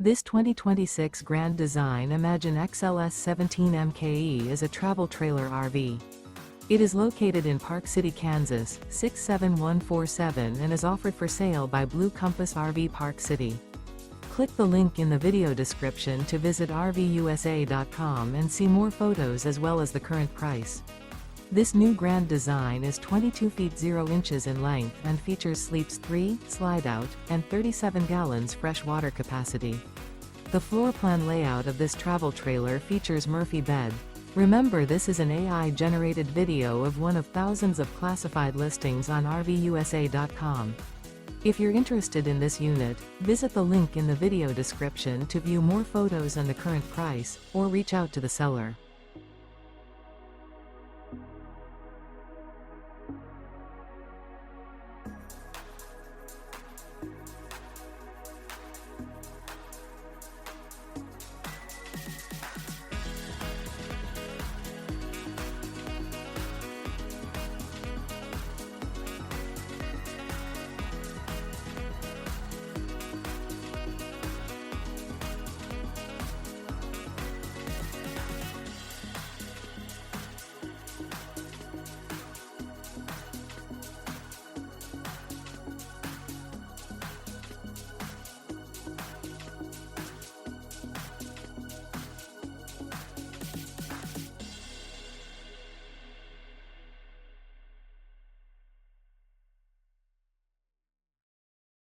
This 2026 Grand Design Imagine XLS 17 MKE is a travel trailer RV. It is located in Park City, Kansas, 67147 and is offered for sale by Blue Compass RV Park City. Click the link in the video description to visit RVUSA.com and see more photos as well as the current price. This new Grand Design is 22 feet 0 inches in length and features sleeps 3, Slideout, and 37 gallons fresh water capacity. The floor plan layout of this travel trailer features Murphy bed. Remember, this is an AI-generated video of one of thousands of classified listings on RVUSA.com. If you're interested in this unit, visit the link in the video description to view more photos and the current price, or reach out to the seller.